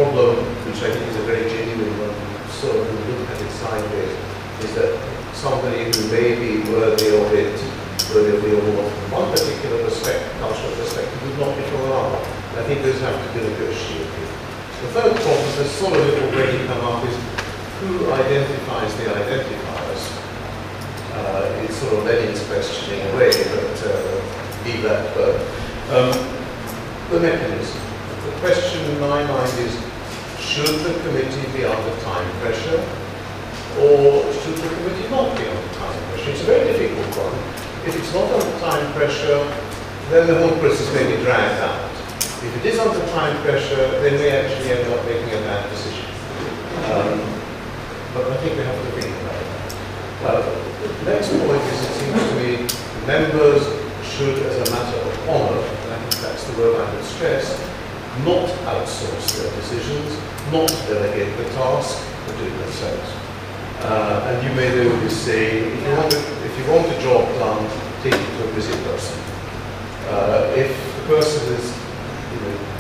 problem, which I think is a very genuine one, sort of look at it sideways, is that somebody who may be worthy of it, worthy of the award from one particular cultural perspective, would not be from another. I think those have to be negotiated. The third problem that's sort of already come up is who identifies the identifiers. It's sort of Lenin's question in a way, but leave that. But the mechanism. The question in my mind is, should the committee be under time pressure, or should the committee not be under time pressure? It's a very difficult one. If it's not under time pressure, then the whole process may be dragged out. If it is under time pressure, then we actually end up making a bad decision. But I think we have to think about it. The next point is, it seems to me, members should, as a matter of honour, and I think that's the word I would stress, not outsource their decisions, not delegate the task, but do it themselves. And you may always say, if you want a job done, take it to a busy person. If the person is,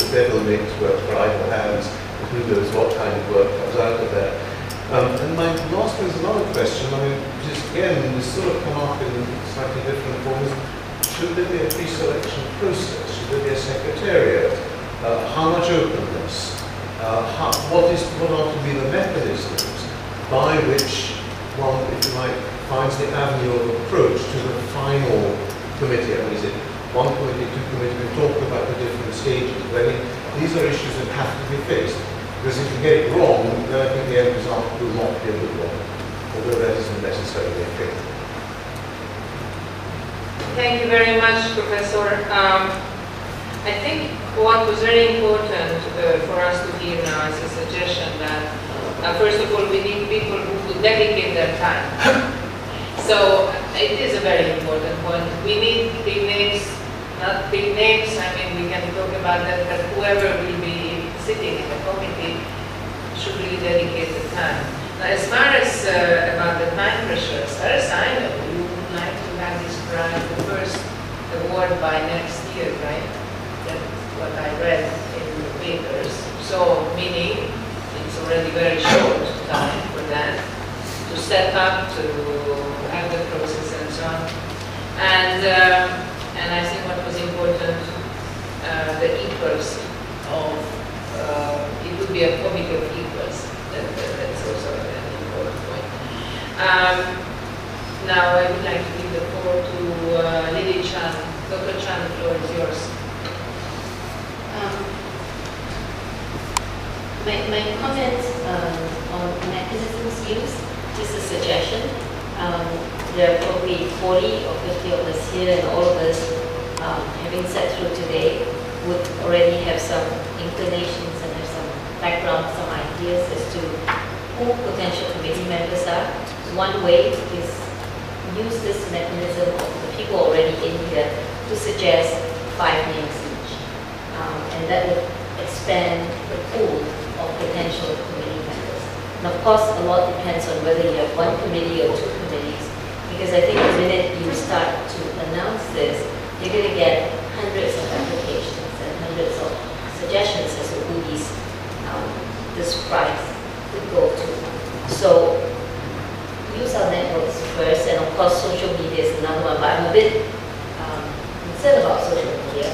the devil makes work for idle hands, who knows what kind of work comes out of there. And my last one is another question. I mean, just again, this sort of come up in slightly different forms. Should there be a pre-selection process? Should there be a secretariat? How much openness? What are to be the mechanisms by which one, if you like, finds the avenue of approach to the final committee? I mean, is it one committee, two committees? We've talked about the different stages. But I think these are issues that have to be faced. Because if you get it wrong, then I think the end result will not be a good one, although that isn't necessarily a thing. Thank you very much, Professor. I think what was very important for us to hear now is a suggestion that, first of all, we need people who would dedicate their time. So it is a very important point. We need big names, not big names. I mean, we can talk about that, but whoever will be sitting in the committee should really dedicate the time. Now, as far as about the time pressure, as far as I know, you would like to have this prize, the first award by next year, right? That's what I read in the papers. So, meaning it's already very short time for that to set up, to have the process and so on. And I think what was important, the equals of it would be a committee of equals. That's also an important point. Now I would like to give the floor to Lily Chan. Dr. Chan, the floor is yours. My comment on mechanisms used, just a suggestion. There are probably 40 or 50 of us here, and all of us, having sat through today, would already have some inclinations and have some background, some ideas as to who potential committee members are. One way is use this mechanism of the people already in here to suggest 5 names each. And that would expand the pool of potential committee members. And of course, a lot depends on whether you have 1 committee or 2 committees, because I think the minute you start to announce this, you're going to get hundreds of applications and hundreds of suggestions as to who this prize could go to. So use our networks first, and of course social media is another one, but I'm a bit concerned about social media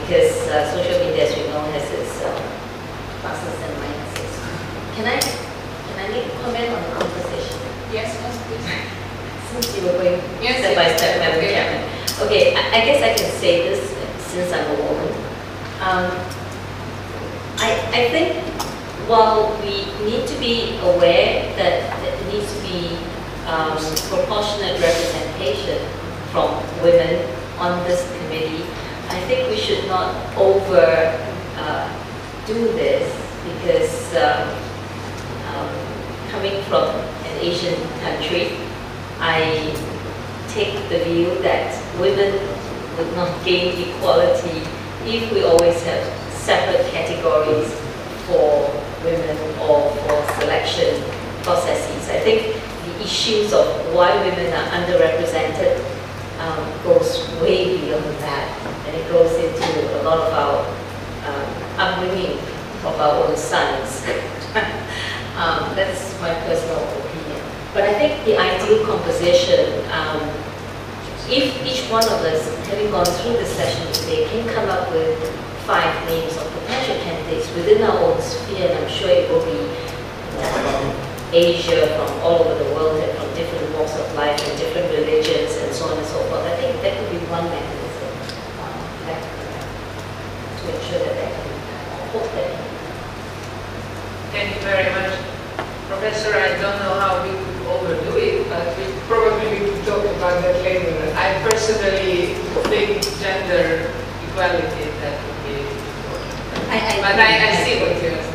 because social media, as we know, has its pluses and minuses. Can I make a comment on the conversation? Yes, please. Since you were going step by step, Madam Chairman. Okay, I guess I can say this since I'm a woman. I think while we need to be aware that there needs to be proportionate representation from women on this committee, I think we should not do this because coming from an Asian country, I take the view that women would not gain equality if we always have separate categories for women or for selection processes. I think the issues of why women are underrepresented goes way beyond that, and it goes into a lot of our upbringing of our own sons. That's my personal opinion. But I think the ideal composition, if each one of us, having gone through this session today, can come up with 5 names of potential candidates within our own sphere, and I'm sure it will be Asia, from all over the world, and from different walks of life and different religions and so on and so forth. I think that could be one mechanism to ensure that that can happen. Thank you very much. Professor, I don't know how we could overdo it, but we probably could talk about that later. I personally think gender equality, that would be important. But I see what you're saying.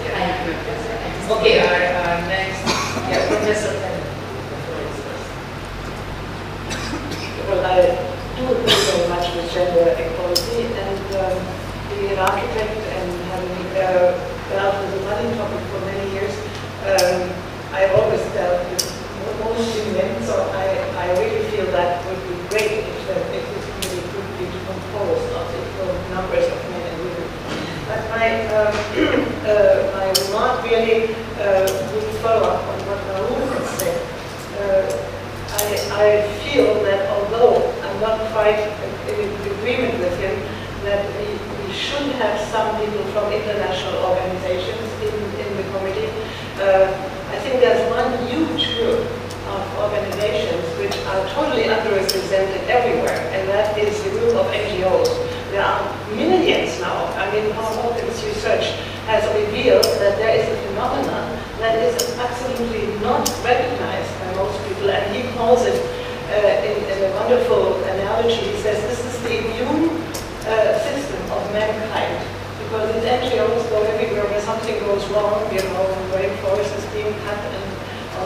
Okay, our next, Professor Penn. Well, I do agree very much with gender equality, and being an architect and having dealt with the money topic for many years, I've always dealt with mostly men, so I really feel that would be great if this committee could be composed of equal numbers of men and women. But my remark really would follow up on what Raoul has said. I feel that although I'm not quite in agreement with him, that we should have some people from international organizations in the committee. I think there's one huge group of organizations which are totally underrepresented everywhere, and that is the group of NGOs. There are millions now. I mean, Hawkins research has revealed that there is a phenomenon that is absolutely not recognized by most people, and he calls it, in a wonderful analogy, he says this is the immune system of mankind. Because these NGOs go everywhere where something goes wrong, you know, when rainforest is being cut and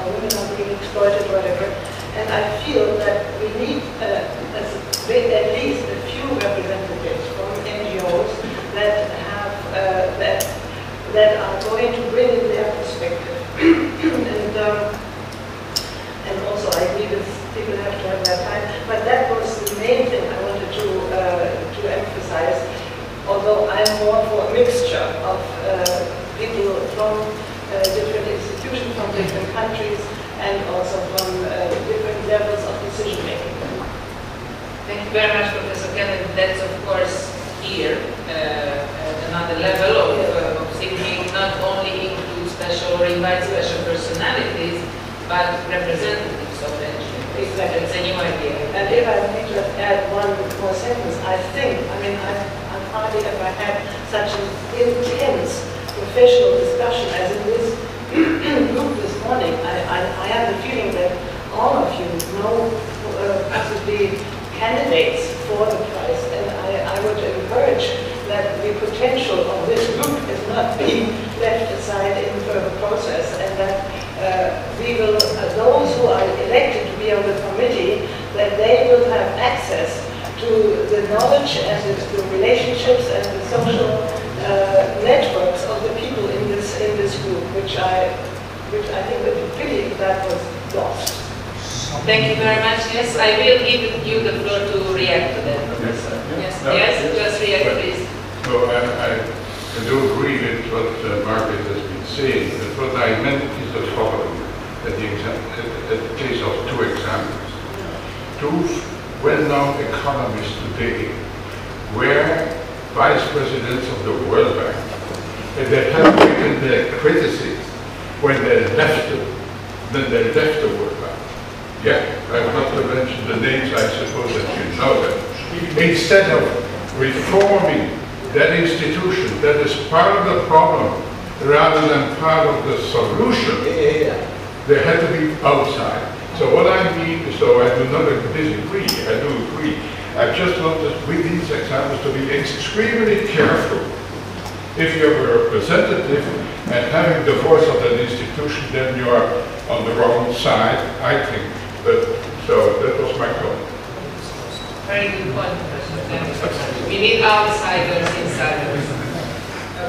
women are being exploited, whatever. And I feel that we need at least a few representatives from NGOs that have that are going to bring in their perspective. And also I agree with people have to have their time. But that was the main thing I wanted to emphasize. Although I'm more for a mixture of people from different institutions, from different countries, and also from different levels of decision making. Thank you very much, Professor Kennedy. That's of course here another level of thinking, not only include special or invite special personalities, but representatives of the NGOs. Exactly. It's a new idea. And if I may just add one more sentence, I mean, I've hardly ever had such an intense professional discussion as in this group this morning. I have the feeling that all of you know possibly candidates for the prize, and I would encourage that the potential of this group is not being left aside in the further process, and that we will, those who are elected to be on the committee, that they will have access to the knowledge and the relationships and the social networks of the people in this group, which I think would be pity if that was lost. Thank you very much. Yes, I will give you the floor to react to that, Professor. Yes, just react, please. So I do agree with what Margaret has been saying, but what I meant is the following, at the case of 2 examples. 2 well-known economists today were vice presidents of the World Bank, and they have taken their criticism when they left the World Bank. Yeah, I have not to mention the names, I suppose that you know them. Instead of reforming that institution that is part of the problem rather than part of the solution, they had to be outside. So what I mean, so I do not disagree, I do agree. I just want with these examples to be extremely careful. If you have a representative and having the voice of that institution, then you are on the wrong side, I think. But so that was my comment. Very good point, Professor. We need outsiders, insiders.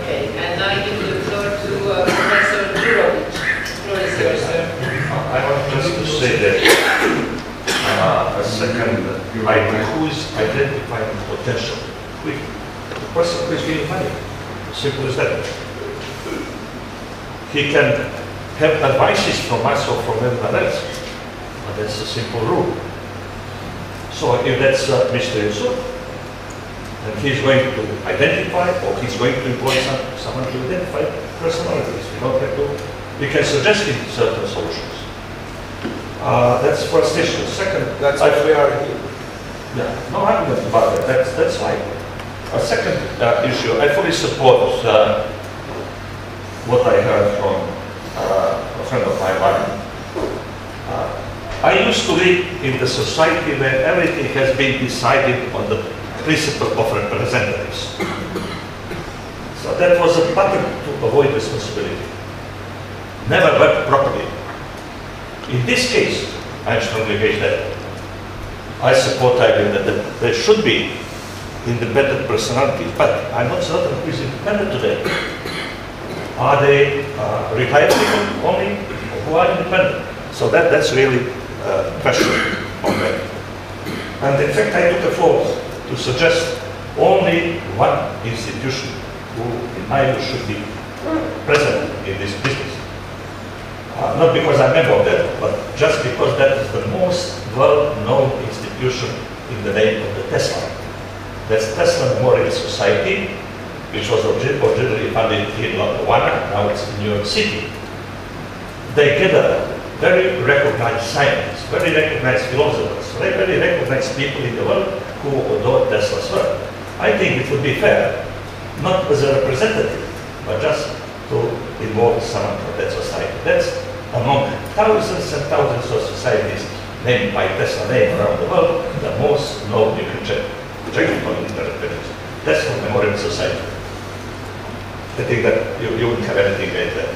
Okay, and now I give the floor to Professor Jurovic. The floor is yours, sir. I want just to say that a second, who's identifying potential? The person who is getting money. Simple as that. he can have advices from us or from everyone else. But that's a simple rule. So if that's Mr. Yusuf, then he's going to identify, or he's going to employ someone to identify personalities. We don't have to, we can suggest him certain solutions. That's first issue. Second, That's why we are here. yeah, no argument about that. That's fine. A second issue, I fully support what I heard from a friend of mine. I used to live in the society where everything has been decided on the principle of representatives. So that was a button to avoid responsibility. Never worked properly. In this case, I'm strongly against that. I support the idea that there should be independent personalities, but I'm not certain who is independent today. Are they retired people only, or who are independent? So that's really a question on that. And in fact, I took a forward to suggest only one institution who, in my view, should be present in this business. Not because I'm a member of that, but just because that is the most well-known institution in the name of the Tesla. That's Tesla Memorial Society, which was originally founded in Wana, now it's in New York City. They gather very recognized scientists, very recognized philosophers, very recognized people in the world who adore Tesla's work. I think it would be fair, not as a representative, but just to involve someone from that society. That's among thousands and thousands of societies named by Tesla name around the world, the most known. You can check it on the internet. Tesla Memorial Society. I think that you wouldn't have anything against that.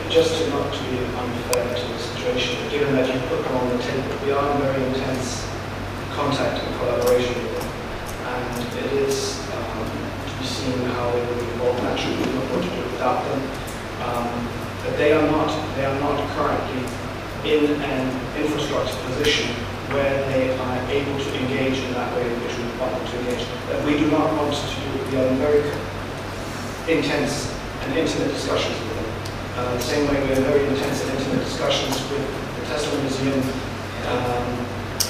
Just to not to be unfair to the situation, but given that you put them on the table, we are in very intense contact and collaboration with them, and it is to be seen how they will be involved. Naturally, we don't know what to do without them, but they are not currently in an infrastructure position where they are able to engage in that way in which we want them to engage. But we do not want to be in very intense and intimate discussions with them. The same way we have very intense and intimate discussions with the Tesla Museum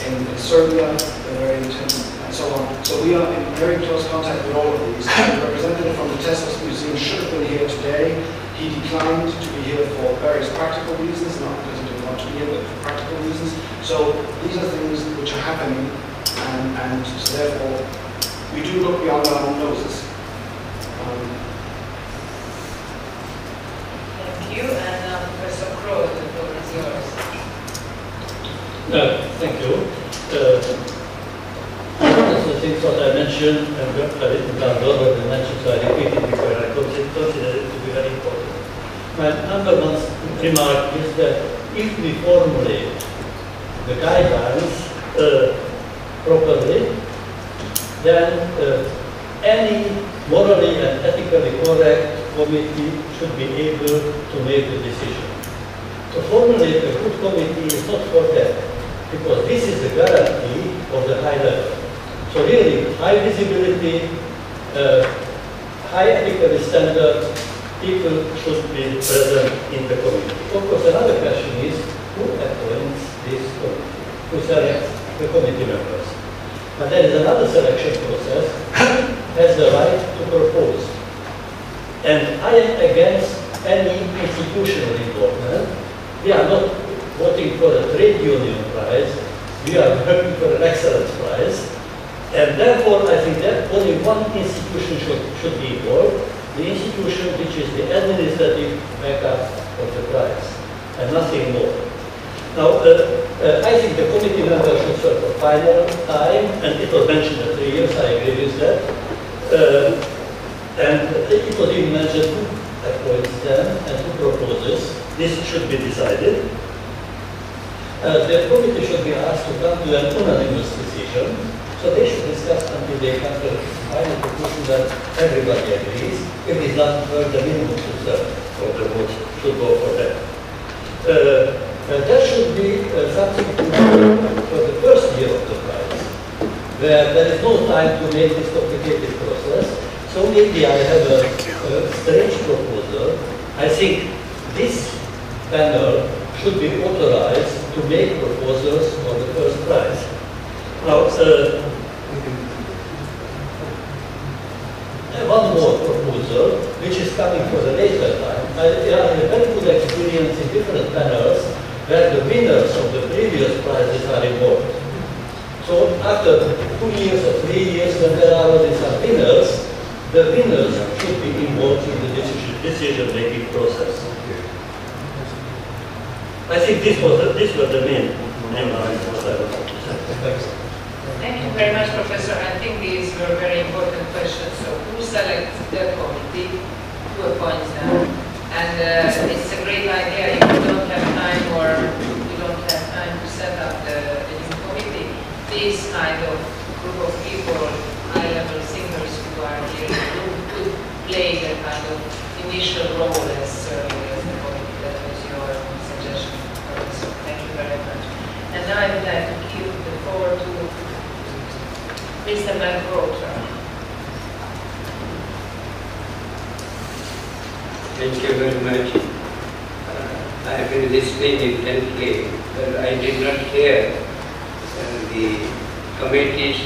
in Serbia, they're very intense, and so on. So we are in very close contact with all of these. The representative from the Tesla Museum should have been here today. He declined to be here for various practical reasons, not because he didn't want to be here, but for practical reasons. So these are things which are happening, and so therefore we do look beyond our own noses. Thank you, and Professor Crowe, the floor is yours. Thank you. One of the things that I mentioned, and already mentioned, so I repeat it because I consider it to be very important. My number one remark is that if we formulate the guidelines properly, then any morally and ethically correct committee should be able to make the decision. To formulate a good committee is not for that, because this is the guarantee of the high level. So really, high visibility, high ethical standard, people should be present in the committee. Of course, another question is who appoints this committee, who selects the committee members. But there is another selection process, has the right to propose. And I am against any institutional involvement. We are not voting for a trade union prize, we are working for an excellence prize. And therefore, I think that only one institution should be involved, the institution which is the administrative backup of the prize, and nothing more. Now, I think the committee members should serve for final time, and it was mentioned at 3 years, I agree with that. And it was even mentioned who appoints them and who proposes. This should be decided. The committee should be asked to come to an unanimous decision. So they should discuss until they come to a final conclusion that everybody agrees. If it's not heard, the minimum should serve, or the vote should go for that. There should be something to do for the first year of the prize, where there is no time to make this complicated process. So maybe I have a strange proposal. I think this panel should be authorized to make proposals for the first prize. Now, one more proposal, which is coming for the later time. I have a very good experience in different panels where the winners of the previous prizes are involved. So after 2 years or 3 years, when there are already some winners, the winners should be involved in the decision-making process. I think this was the main line what I wanted to say. Thanks. Thank you very much, Professor. I think these were very important questions. So who selects the committee? Who appoints them? And it's a great idea. If you don't have time or you don't have time to set up the new committee, this kind of group of people, high-level singers who are here in the room, could play the kind of initial role as serving as the committee. That was your suggestion, Professor. Thank you very much. And now I would like to give the floor to Mr. Malhotra. Thank you very much. I have been listening intently, but I did not hear the committees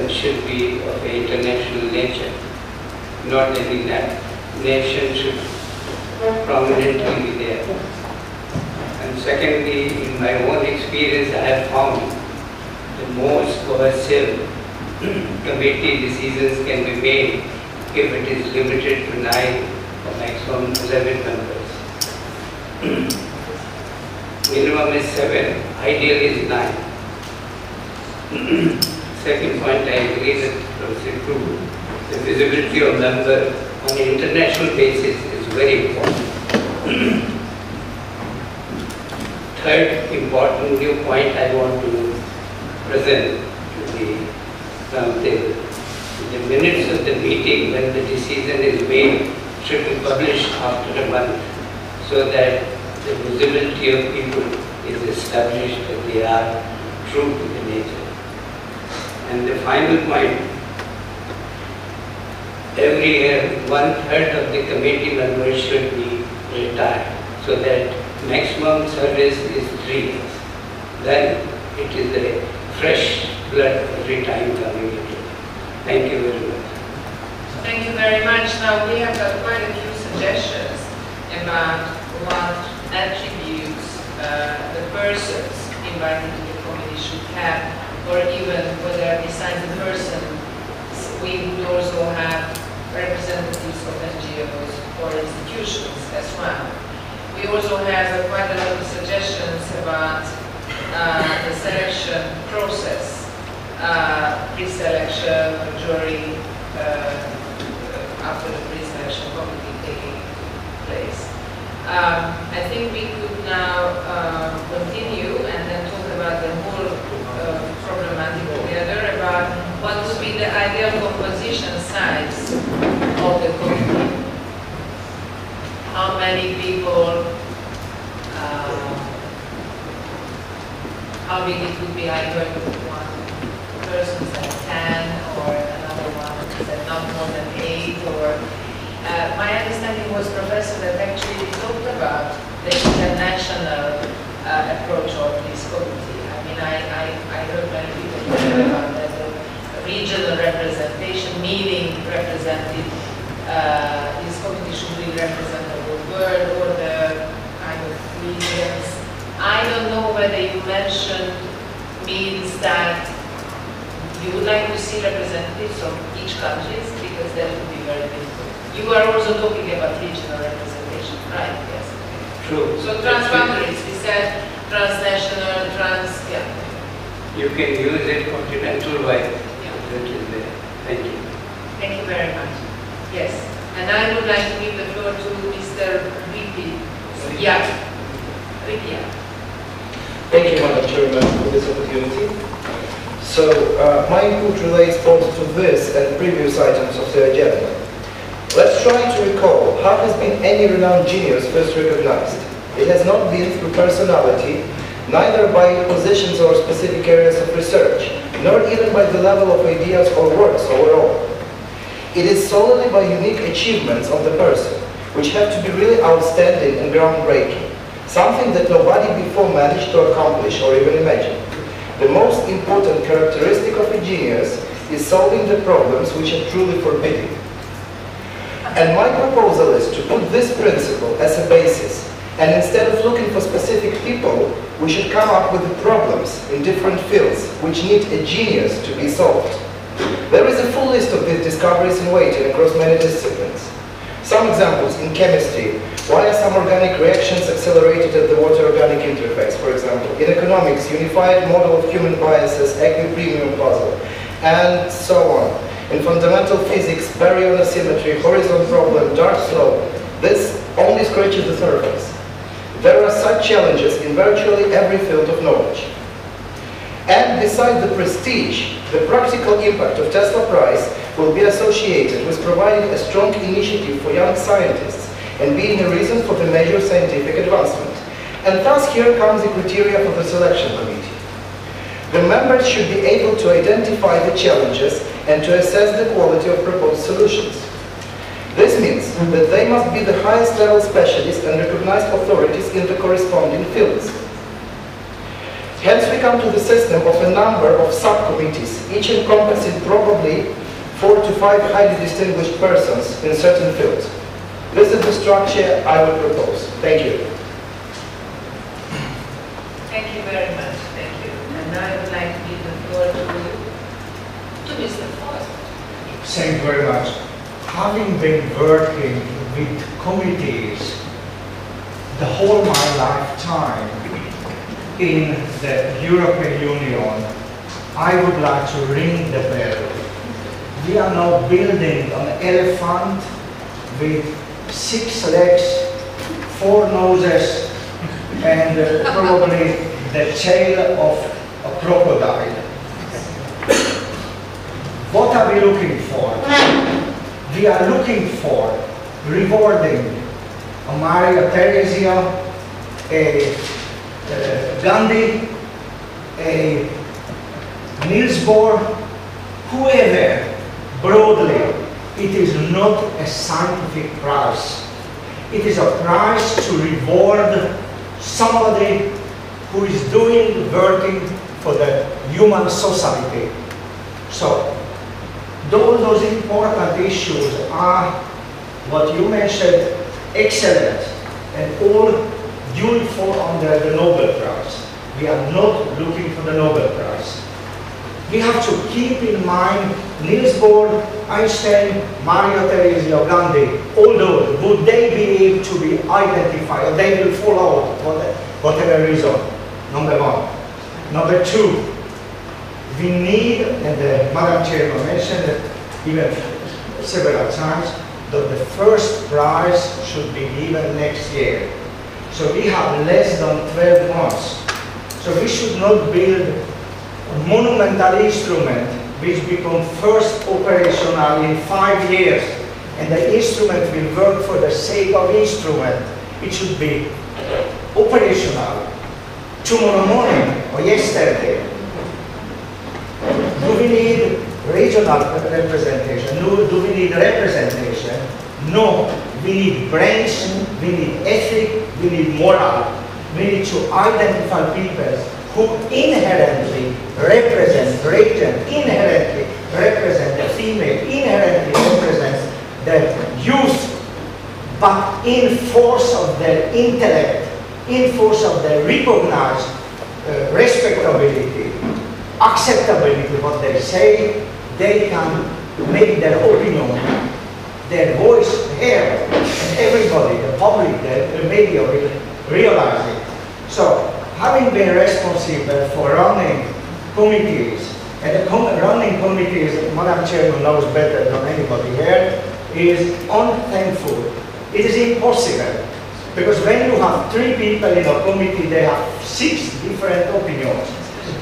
should be of an international nature. Not any nation should prominently be there. And secondly, in my own experience, I have found the most cohesive committee decisions can be made if it is limited to 9 or maximum 11 members. Minimum is 7, ideal is 9. Second point, I agree with Professor Kru. The visibility of members on an international basis is very important. Third important new point I want to present to the round table. The minutes of the meeting when the decision is made should be published after a month so that the visibility of people is established that they are true to the nature. And the final point, every year 1/3 of the committee members should be retired so that maximum service is 3 years. Then it is a fresh blood every time coming into it. Thank you very much. Thank you very much. Now we have got quite a few suggestions about what attributes the persons invited to the committee should have, or even whether besides the person, we would also have representatives of NGOs or institutions as well. We also have quite a lot of suggestions about the selection process, pre-selection, jury, after the pre-selection committee taking place. I think we could now continue and then talk about the whole problematic together, about what would be the ideal composition size of the committee. How many people, how big it would be, either one person said 10 or another one said not more than 8, or my understanding was, Professor, that actually we talked about the international approach of this committee. I mean, I heard many people talk about that the regional representation, meaning represented, this committee should be represented the world or the kind of regions. I don't know whether you mentioned means that you would like to see representatives from each country, because that would be very difficult. You are also talking about regional representation, right? Yes. True. So transboundaries, we said transnational, yeah. You can use it continental-wide. Yeah. That is there. Thank you. Thank you very much. Yes. And I would like to give the floor to Mr. Ripi. Yeah. Ripi. Thank you, Madam Chairman, for this opportunity. So, my input relates both to this and previous items of the agenda. Let's try to recall how has been any renowned genius first recognized. It has not been through personality, neither by positions or specific areas of research, nor even by the level of ideas or works overall. It is solely by unique achievements of the person, which have to be really outstanding and groundbreaking, something that nobody before managed to accomplish or even imagine. The most important characteristic of a genius is solving the problems which are truly forbidden. And my proposal is to put this principle as a basis, and instead of looking for specific people, we should come up with the problems in different fields which need a genius to be solved. There is a full list of these discoveries in waiting across many disciplines. Some examples in chemistry: why are some organic reactions accelerated at the water-organic interface, for example? In economics, unified model of human biases, equipremium puzzle, and so on. In fundamental physics, baryon asymmetry, horizon problem, dark flow. This only scratches the surface. There are such challenges in virtually every field of knowledge. And besides the prestige, the practical impact of Tesla Prize will be associated with providing a strong initiative for young scientists and being a reason for the major scientific advancement. And thus here comes the criteria for the selection committee. The members should be able to identify the challenges and to assess the quality of proposed solutions. This means that they must be the highest level specialists and recognized authorities in the corresponding fields. Hence we come to the system of a number of subcommittees, each encompassing probably 4 to 5 highly distinguished persons in certain fields. This is the structure I would propose. Thank you. Thank you very much. Thank you. And now I would like to give the floor to Mr. Foster. Thank you very much. Having been working with committees the whole my lifetime in the European Union, I would like to ring the bell. We are now building an elephant with 6 legs, 4 noses, and probably the tail of a crocodile. What are we looking for? We are looking for rewarding a Maria Theresia, a Gandhi, a Niels Bohr, whoever. Broadly, it is not a scientific prize. It is a prize to reward somebody who is working for the human society. So, those important issues are what you mentioned, excellent, and all duly fall under the Nobel Prize. We are not looking for the Nobel Prize. We have to keep in mind Niels Bohr, Einstein, Maria Theresia, Gandhi, although would they be able to be identified, or they will fall out for whatever reason, number 1. Number 2, we need, and Madam Chairman mentioned it even several times, that the first prize should be given next year. So we have less than 12 months. So we should not build a monumental instrument which becomes first operational in 5 years, and the instrument will work for the sake of instrument. It should be operational tomorrow morning or yesterday. Do we need regional representation? No. Do we need representation? No. We need brains, we need ethic, we need moral. We need to identify people who inherently represent region, inherently represent the female, inherently represent the youth, but in force of their intellect, in force of their recognized respectability, acceptability, what they say, they can make their opinion, their voice heard, and everybody, the public, the media will realize it. So, having been responsible for running committees, and the running committees, Madam Chairman knows better than anybody here, is unthankful. It is impossible, because when you have 3 people in a committee, they have 6 different opinions.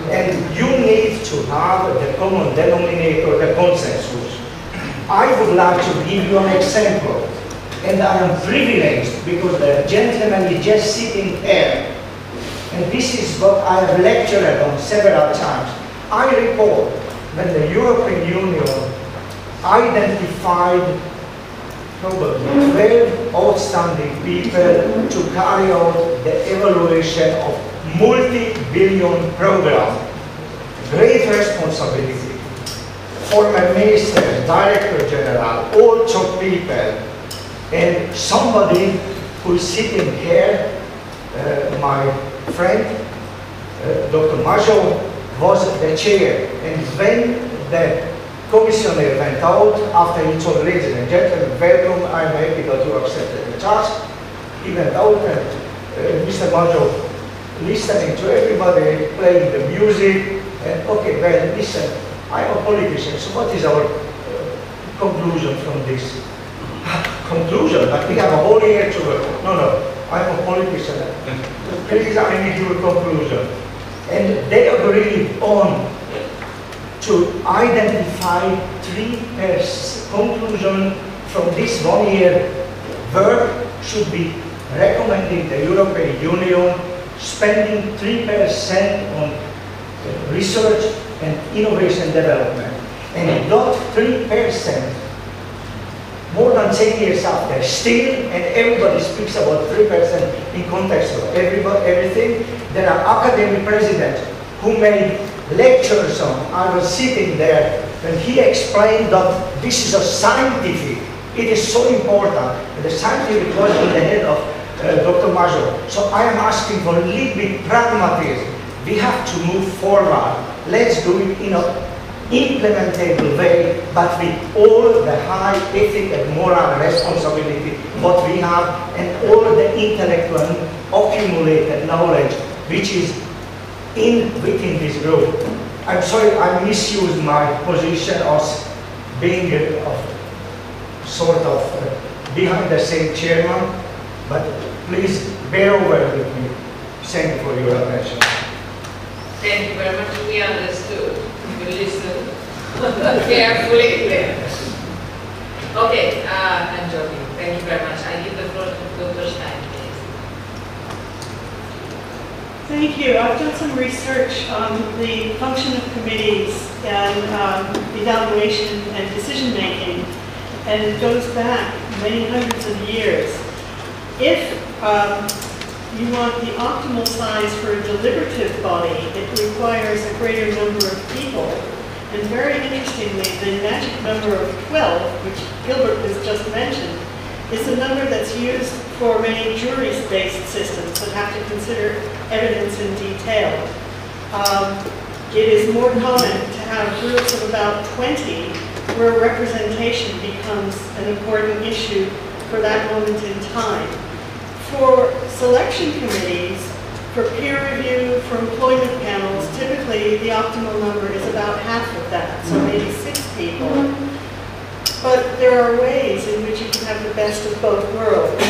And you need to have the common denominator, the consensus. I would like to give you an example, and I am privileged because the gentleman is just sitting here, and this is what I have lectured on several times. I recall when the European Union identified probably 12 outstanding people to carry out the evaluation of multi-billion program. Great responsibility. Former minister, director general, all top people, and somebody who's sitting here, my friend, Dr. Majo, was the chair. And when the commissioner went out, after he told ladies and gentlemen, welcome, I'm happy that you accepted the task, he went out and Mr. Majo listening to everybody, playing the music, and okay, well, listen, I'm a politician, so what is our conclusion from this? Conclusion, but we have a whole year to work. No, I'm a politician. Please, I need your conclusion. And they agreed on to identify 3 conclusions from this 1 year work should be recommending the European Union spending 3% on research and innovation development. And not 3%, more than 10 years after, still, and everybody speaks about 3% in context of everything, there are academic presidents who made lectures on. I was sitting there and he explained that this is a scientific, it is so important, and the scientific was in the head of Dr. Majo. So I am asking for a little bit pragmatism. We have to move forward. Let's do it in an implementable way, but with all the high ethic and moral responsibility what we have and all the intellectual accumulated knowledge which is within this group. I'm sorry I misused my position as being sort of behind the same chairman, but please bear over with me. Thank you for your attention. Thank you very much. We understood. We listened carefully. Okay, I'm joking. Thank you very much. I give the floor to Dr. Stein, please. Thank you. I've done some research on the function of committees and evaluation and decision making, and it goes back many hundreds of years. If you want the optimal size for a deliberative body, it requires a greater number of people. And very interestingly, the magic number of 12, which Gilbert has just mentioned, is the number that's used for many jury-based systems that have to consider evidence in detail. It is more common to have groups of about 20 where representation becomes an important issue for that moment in time. For selection committees, for peer review, for employment panels, typically the optimal number is about half of that, so maybe 6 people. But there are ways in which you can have the best of both worlds.